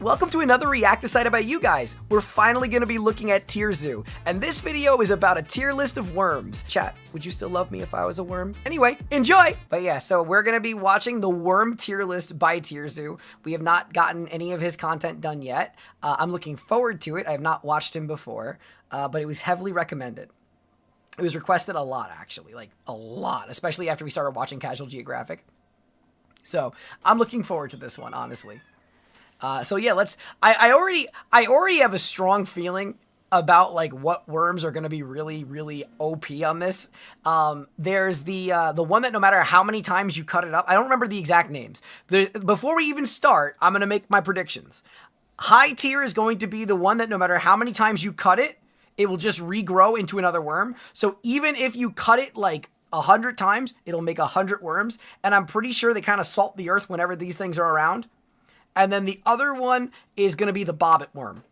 Welcome to another React decided by you guys. We're finally going to be looking at Tierzoo, and this video is about a tier list of worms. Chat, would you still love me if I was a worm? Anyway, enjoy! But yeah, so we're going to be watching the worm tier list by Tierzoo. We have not gotten any of his content done yet. I'm looking forward to it. I have not watched him before, but it was heavily recommended. It was requested a lot, actually, like a lot, especially after we started watching Casual Geographic. So I'm looking forward to this one, honestly. So yeah, I already have a strong feeling about like what worms are going to be really OP on this. There's the one that no matter how many times you cut it up, I don't remember the exact names. Before we even start, I'm going to make my predictions. High tier is going to be the one that no matter how many times you cut it, it will just regrow into another worm. So even if you cut it like 100 times, it'll make 100 worms. And I'm pretty sure they kind of salt the earth whenever these things are around. And then the other one is going to be the Bobbit worm.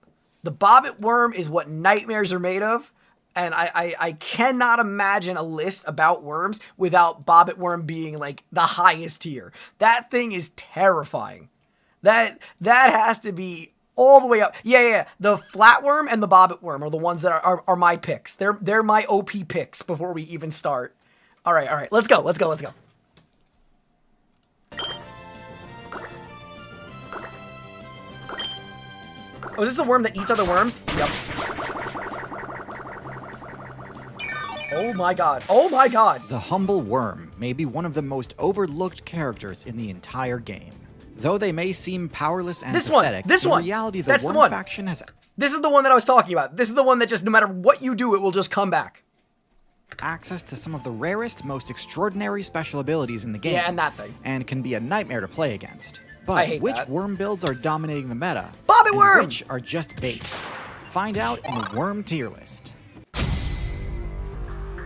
The Bobbit worm is what nightmares are made of. And I cannot imagine a list about worms without Bobbit worm being like the highest tier. That thing is terrifying. That has to be all the way up. Yeah. The flatworm and the Bobbit worm are the ones that are my picks. They're my OP picks before we even start. All right. Let's go. Oh, is this the worm that eats other worms? Yep. Oh my god. The humble worm may be one of the most overlooked characters in the entire game. Though they may seem powerless and pathetic, in reality the worm faction has... This is the one that I was talking about. This is the one that just, no matter what you do, it will just come back. Access to some of the rarest, most extraordinary special abilities in the game. Yeah, and that thing. And can be a nightmare to play against. But which worm builds are dominating the meta? Bobbit worm! Which are just bait? Find out in the worm tier list.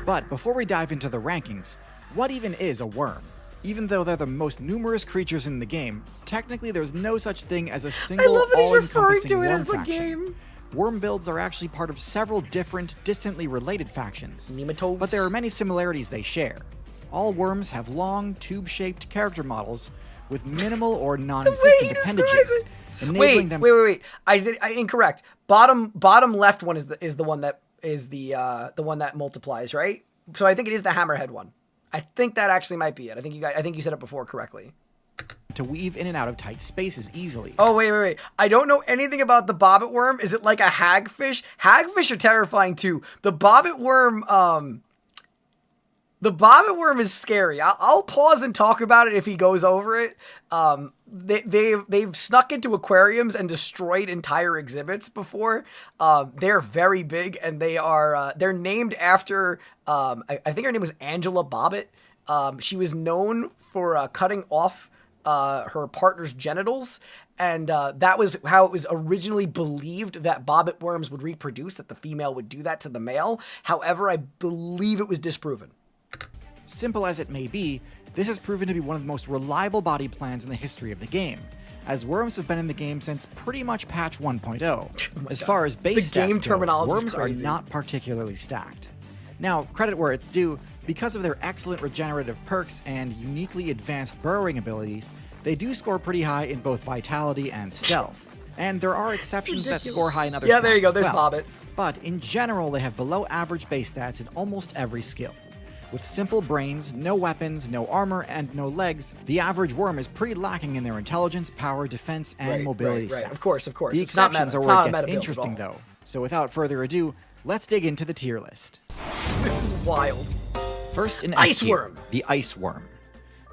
But before we dive into the rankings, what even is a worm? Even though they're the most numerous creatures in the game, technically there's no such thing as a single all-encompassing worm faction. Worm builds are actually part of several different, distantly related factions. Nematodes. But there are many similarities they share. All worms have long, tube-shaped character models with minimal or non-existent appendages, enabling them... Wait. I incorrect. Bottom left one is the one that is the one that multiplies, right? So I think it is the Hammerhead one. I think that actually might be it. I think you said it before correctly. To weave in and out of tight spaces easily. Oh, wait. I don't know anything about the Bobbit worm. Is it like a hagfish? Hagfish are terrifying too. The Bobbit worm, is scary. I'll pause and talk about it if he goes over it. They've snuck into aquariums and destroyed entire exhibits before. They're very big, and they're named after, I think her name was Angela Bobbit. She was known for cutting off her partner's genitals, and that was how it was originally believed that Bobbit worms would reproduce, that the female would do that to the male. However, I believe it was disproven. Simple as it may be, this has proven to be one of the most reliable body plans in the history of the game, as worms have been in the game since pretty much patch 1.0. As far as base stats go, worms are not particularly stacked. Now, credit where it's due, because of their excellent regenerative perks and uniquely advanced burrowing abilities, they do score pretty high in both vitality and stealth. And there are exceptions that score high in other stats. Yeah, there you go, there's Bobbit. But in general, they have below average base stats in almost every skill. With simple brains, no weapons, no armor, and no legs, the average worm is pretty lacking in their intelligence, power, defense, and mobility stats. Of course. The exceptions are where it gets interesting, though. So without further ado, let's dig into the tier list. This is wild. First in Ice tier, worm. The ice worm.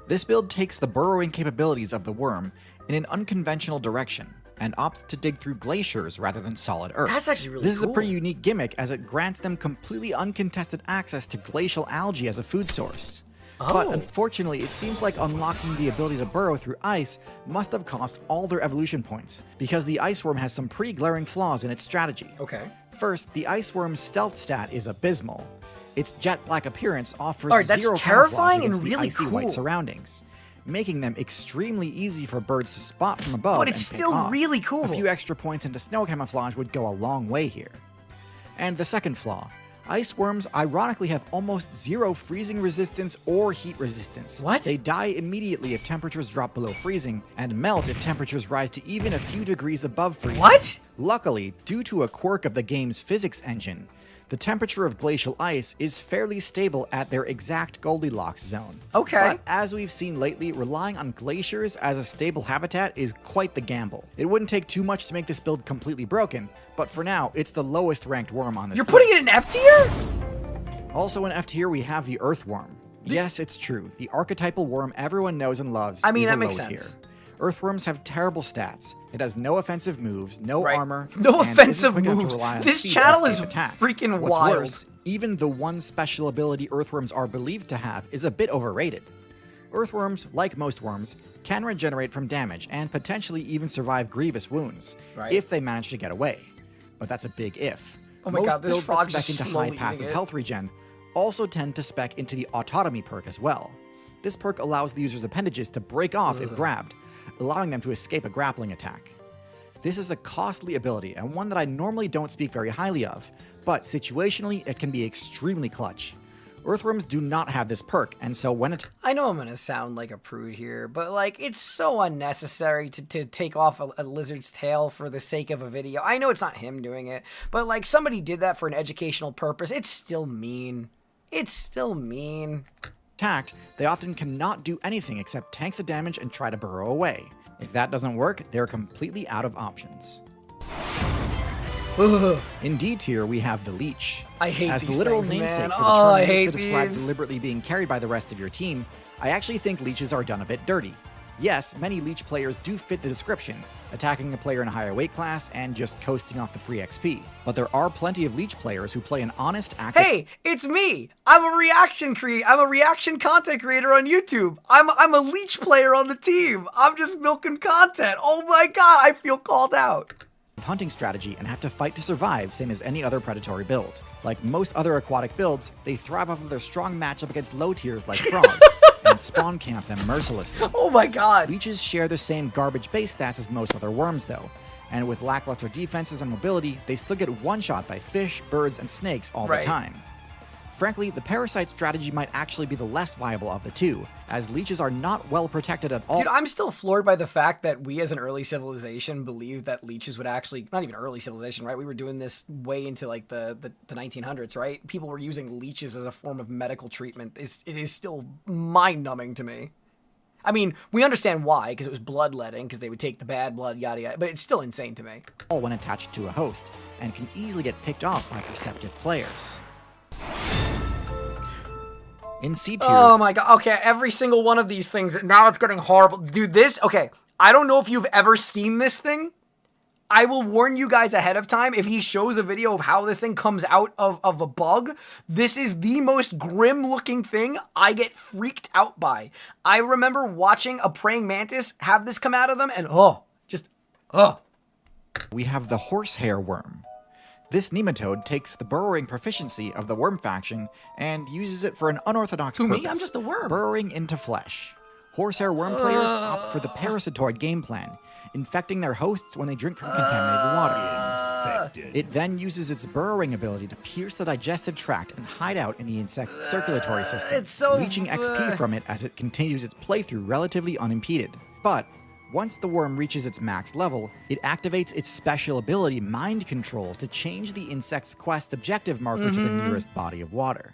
This build takes the burrowing capabilities of the worm in an unconventional direction, and opts to dig through glaciers rather than solid earth. That's actually really cool. This is a pretty unique gimmick, as it grants them completely uncontested access to glacial algae as a food source. But unfortunately, it seems like unlocking the ability to burrow through ice must have cost all their evolution points, because the ice worm has some pretty glaring flaws in its strategy. First, the ice worm's stealth stat is abysmal. Its jet black appearance offers zero terrifying camouflage and really against the icy white surroundings, making them extremely easy for birds to spot from above. But it's still really cool. A few extra points into snow camouflage would go a long way here. And the second flaw, Ice worms ironically have almost zero freezing resistance or heat resistance. What? They die immediately if temperatures drop below freezing, and melt if temperatures rise to even a few degrees above freezing. What? Luckily, due to a quirk of the game's physics engine, the temperature of glacial ice is fairly stable at their exact Goldilocks zone. Okay. But as we've seen lately, relying on glaciers as a stable habitat is quite the gamble. It wouldn't take too much to make this build completely broken, but for now, it's the lowest ranked worm on this You're list. putting it in F tier? Also in F tier, we have the earthworm. Yes, it's true. The archetypal worm everyone knows and loves I mean, is that a makes low sense. tier. Earthworms have terrible stats. It has no offensive moves, no armor, no and offensive isn't quick enough to moves. rely on This speed channel to is escape attacks. freaking What's wild. worse, even the one special ability earthworms are believed to have is a bit overrated. Earthworms, like most worms, can regenerate from damage and potentially even survive grievous wounds if they manage to get away. But that's a big if. Oh my Most god, this builds that frog's spec just into slowly high passive eating it. health regen also tend to spec into the autotomy perk as well. This perk allows the user's appendages to break off if grabbed, allowing them to escape a grappling attack. This is a costly ability and one that I normally don't speak very highly of, but situationally it can be extremely clutch. Earthworms do not have this perk, and so when I know I'm gonna sound like a prude here, but like it's so unnecessary to take off a lizard's tail for the sake of a video. I know it's not him doing it, but like somebody did that for an educational purpose. It's still mean. It's still mean. attacked, they often cannot do anything except tank the damage and try to burrow away. If that doesn't work, they're completely out of options. Ugh. In D tier, we have the Leech. I hate As these the literal things, namesake man. for the Oh, term I used hate to describe these. deliberately being carried by the rest of your team, I actually think leeches are done a bit dirty. Yes, many Leech players do fit the description, attacking a player in a higher weight class and just coasting off the free XP. But there are plenty of Leech players who play an honest, active... Hey, it's me. I'm a reaction content creator on YouTube. I'm a Leech player on the team. I'm just milking content. Oh my god, I feel called out. hunting strategy and have to fight to survive, same as any other predatory build. Like most other aquatic builds, they thrive off of their strong matchup against low tiers like frogs, and spawn camp them mercilessly. Oh my god! Leeches share the same garbage base stats as most other worms though, and with lackluster defenses and mobility, they still get one-shot by fish, birds, and snakes all the time. Frankly, the parasite strategy might actually be the less viable of the two, as leeches are not well protected at all. Dude, I'm still floored by the fact that we as an early civilization believed that leeches would actually, not even early civilization, right? We were doing this way into like the 1900s, right? People were using leeches as a form of medical treatment. It is still mind-numbing to me. I mean, we understand why, because it was bloodletting, because they would take the bad blood, yada yada, but it's still insane to me. When attached to a host, and can easily get picked off by perceptive players. In C tier. Oh my god, okay, every single one of these things, now it's getting horrible. Dude, okay, I don't know if you've ever seen this thing. I will warn you guys ahead of time, if he shows a video of how this thing comes out of a bug, this is the most grim looking thing I get freaked out by. I remember watching a praying mantis have this come out of them and We have the Horsehair worm. This nematode takes the burrowing proficiency of the worm faction and uses it for an unorthodox purpose. Me? I'm just a worm. Burrowing into flesh. Horsehair worm players opt for the parasitoid game plan, infecting their hosts when they drink from contaminated water. It then uses its burrowing ability to pierce the digestive tract and hide out in the insect's circulatory system, reaching XP from it as it continues its playthrough relatively unimpeded. But once the worm reaches its max level, it activates its special ability, Mind Control, to change the insect's quest objective marker to the nearest body of water.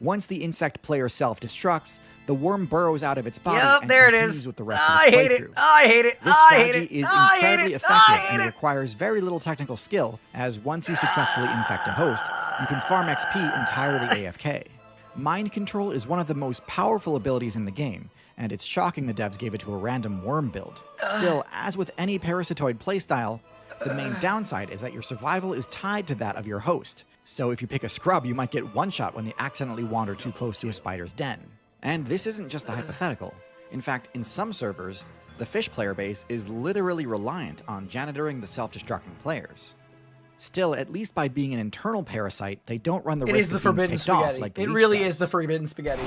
Once the insect player self-destructs, the worm burrows out of its body and continues with the rest of its playthrough. I hate it. This strategy is incredibly effective and requires very little technical skill, as once you successfully infect a host, you can farm XP entirely AFK. Mind Control is one of the most powerful abilities in the game, and it's shocking the devs gave it to a random worm build. Still, as with any parasitoid playstyle, the main downside is that your survival is tied to that of your host. So if you pick a scrub, you might get one shot when they accidentally wander too close to a spider's den. And this isn't just a hypothetical. In fact, in some servers, the fish player base is literally reliant on janitoring the self-destructing players. Still, at least by being an internal parasite, they don't run the risk of being picked off like the It leech really does. is the forbidden spaghetti.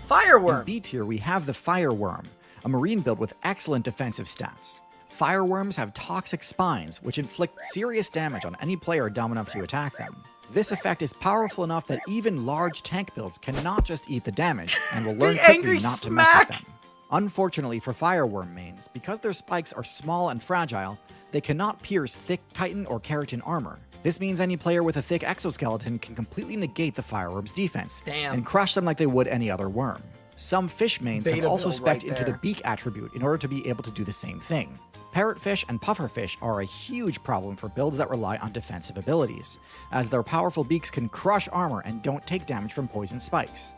Fireworm. In B tier, we have the Fireworm, a marine build with excellent defensive stats. Fireworms have toxic spines, which inflict serious damage on any player dumb enough to attack them. This effect is powerful enough that even large tank builds cannot just eat the damage and will learn quickly not to mess with them. Unfortunately for fireworm mains, because their spikes are small and fragile, they cannot pierce thick chitin or keratin armor. This means any player with a thick exoskeleton can completely negate the fireworm's defense and crush them like they would any other worm. Some fish mains have also spec'd into the beak attribute in order to be able to do the same thing. Parrotfish and pufferfish are a huge problem for builds that rely on defensive abilities, as their powerful beaks can crush armor and don't take damage from poison spikes.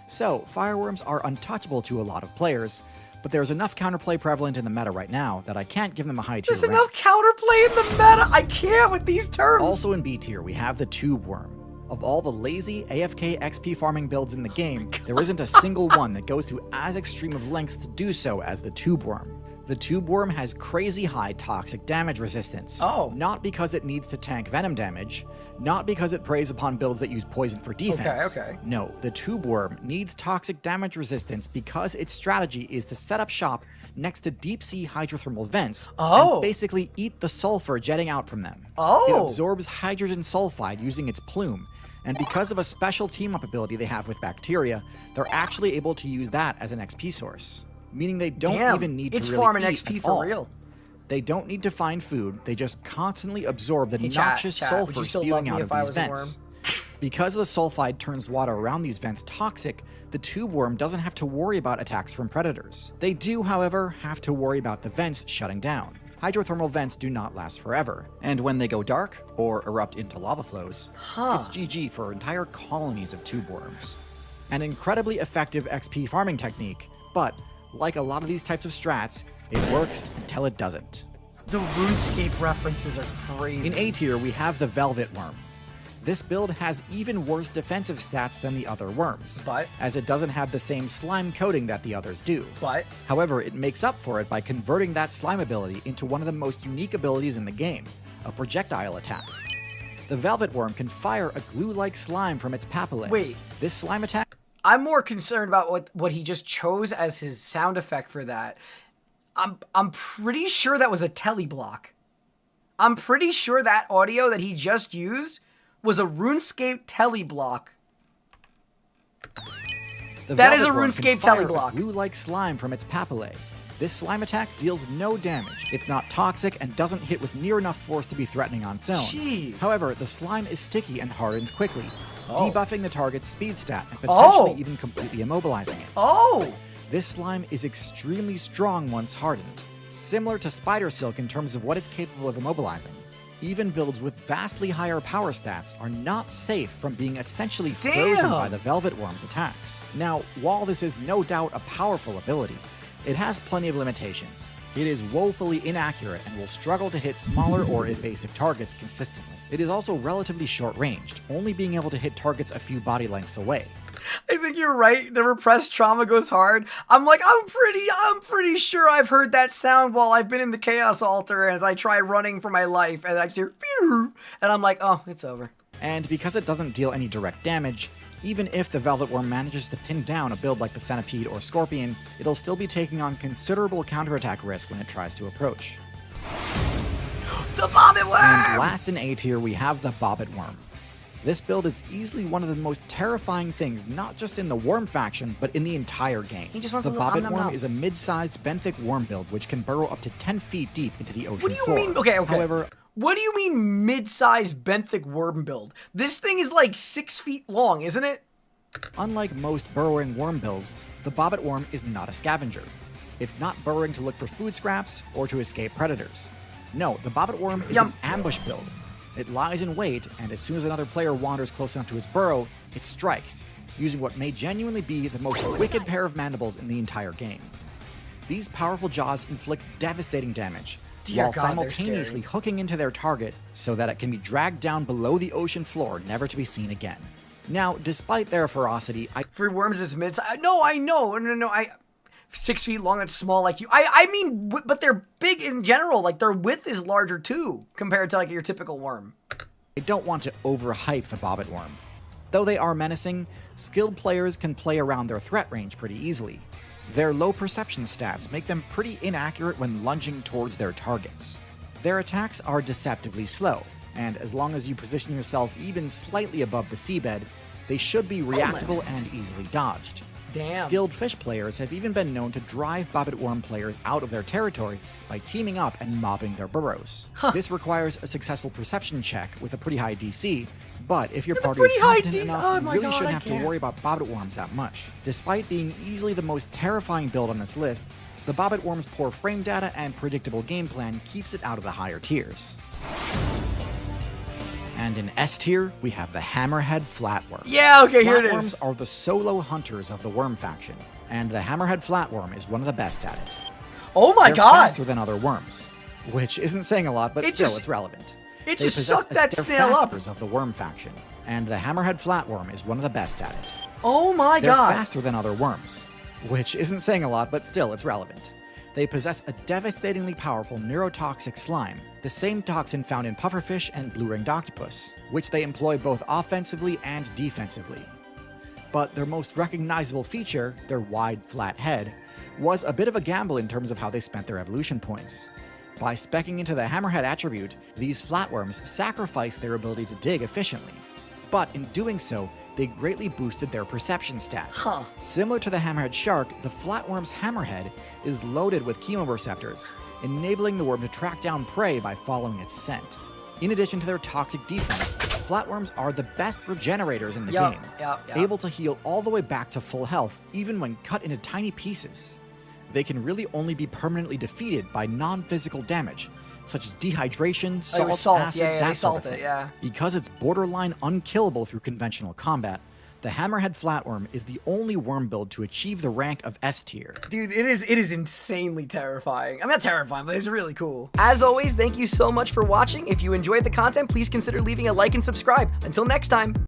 So, fireworms are untouchable to a lot of players, but there's enough counterplay prevalent in the meta right now that I can't give them a high tier rank. There's enough counterplay in the meta! I can't with these terms! Also in B tier, we have the tube worm. Of all the lazy AFK XP farming builds in the game, there isn't a single one that goes to as extreme of lengths to do so as the tube worm. The tube worm has crazy high toxic damage resistance. Not because it needs to tank venom damage, not because it preys upon builds that use poison for defense. No, the tube worm needs toxic damage resistance because its strategy is to set up shop next to deep sea hydrothermal vents and basically eat the sulfur jetting out from them. It absorbs hydrogen sulfide using its plume, and because of a special team-up ability they have with bacteria, they're actually able to use that as an XP source. Meaning they don't even need to really farming eat XP at for all. real. They don't need to find food, they just constantly absorb the noxious sulfur spewing out of these vents. Because the sulfide turns water around these vents toxic, the tube worm doesn't have to worry about attacks from predators. They do, however, have to worry about the vents shutting down. Hydrothermal vents do not last forever, and when they go dark, or erupt into lava flows, it's GG for entire colonies of tube worms. An incredibly effective XP farming technique, but like a lot of these types of strats, it works until it doesn't. The RuneScape references are crazy. In A tier, we have the Velvet Worm. This build has even worse defensive stats than the other worms, as it doesn't have the same slime coating that the others do. However, it makes up for it by converting that slime ability into one of the most unique abilities in the game, a projectile attack. The Velvet Worm can fire a glue-like slime from its papillae. Wait. This slime attack... I'm more concerned about what he just chose as his sound effect for that. I'm pretty sure that was a teleblock. I'm pretty sure that audio that he just used was a RuneScape teleblock. That is a RuneScape teleblock. Glue-like slime from its papillae. This slime attack deals no damage. It's not toxic and doesn't hit with near enough force to be threatening on its own. However, the slime is sticky and hardens quickly, debuffing the target's speed stat and potentially even completely immobilizing it. This slime is extremely strong once hardened, similar to spider silk in terms of what it's capable of immobilizing. Even builds with vastly higher power stats are not safe from being essentially frozen by the Velvet Worm's attacks. Now, while this is no doubt a powerful ability, it has plenty of limitations. It is woefully inaccurate and will struggle to hit smaller or evasive targets consistently. It is also relatively short-ranged, only being able to hit targets a few body lengths away. I think you're right. The repressed trauma goes hard. I'm pretty sure I've heard that sound while I've been in the Chaos Altar as I try running for my life, and I just hear, phew, and I'm like, oh, it's over. And because it doesn't deal any direct damage, even if the Velvet Worm manages to pin down a build like the Centipede or Scorpion, it'll still be taking on considerable counterattack risk when it tries to approach. The Bobbit Worm! And last in A tier, we have the Bobbit Worm. This build is easily one of the most terrifying things, not just in the Worm faction, but in the entire game. The Bobbit Worm is a mid-sized benthic worm build which can burrow up to 10 feet deep into the ocean floor. What do you mean? Okay. However, what do you mean mid-sized benthic worm build? This thing is like 6 feet long, isn't it? Unlike most burrowing worm builds, the Bobbit Worm is not a scavenger. It's not burrowing to look for food scraps or to escape predators. No, the Bobbit Worm is an ambush build. It lies in wait, and as soon as another player wanders close enough to its burrow, it strikes, using what may genuinely be the most wicked pair of mandibles in the entire game. These powerful jaws inflict devastating damage, while simultaneously hooking into their target so that it can be dragged down below the ocean floor, never to be seen again. Now, despite their ferocity, For worms is mid-size. No, I know. No. 6 feet long, that's small like you. I mean, but they're big in general. Like, their width is larger too, compared to like your typical worm. I don't want to overhype the Bobbit Worm. Though they are menacing, skilled players can play around their threat range pretty easily. Their low perception stats make them pretty inaccurate when lunging towards their targets. Their attacks are deceptively slow, and as long as you position yourself even slightly above the seabed, they should be reactable and easily dodged. Damn. Skilled fish players have even been known to drive Bobbit worm players out of their territory by teaming up and mobbing their burrows. This requires a successful perception check with a pretty high DC, but if your party is competent enough, you really shouldn't have to worry about Bobbit worms that much. Despite being easily the most terrifying build on this list, the Bobbit worm's poor frame data and predictable game plan keeps it out of the higher tiers. And in S tier, we have the Hammerhead flatworm. Yeah, okay, here it is. Flatworms are the solo hunters of the worm faction, and the Hammerhead flatworm is one of the best at it. Oh my They're god! faster than other worms, which isn't saying a lot, but still, it's relevant. It just sucked that snail up. Of the worm faction, and the Hammerhead flatworm is one of the best at it. Oh my god! They're faster than other worms, which isn't saying a lot, but still, it's relevant. They possess a devastatingly powerful neurotoxic slime, the same toxin found in pufferfish and blue-ringed octopus, which they employ both offensively and defensively. But their most recognizable feature, their wide, flat head, was a bit of a gamble in terms of how they spent their evolution points. By speccing into the Hammerhead attribute, these flatworms sacrificed their ability to dig efficiently. But in doing so, they greatly boosted their perception stat. Similar to the Hammerhead shark, the flatworm's Hammerhead is loaded with chemoreceptors, enabling the worm to track down prey by following its scent. In addition to their toxic defense, flatworms are the best regenerators in the game, able to heal all the way back to full health, even when cut into tiny pieces. They can really only be permanently defeated by non-physical damage, such as dehydration, salt, acid, that sort of thing. Because it's borderline unkillable through conventional combat, the Hammerhead flatworm is the only worm build to achieve the rank of S tier. Dude, it is insanely terrifying. I'm not terrifying, but it's really cool. As always, thank you so much for watching. If you enjoyed the content, please consider leaving a like and subscribe. Until next time.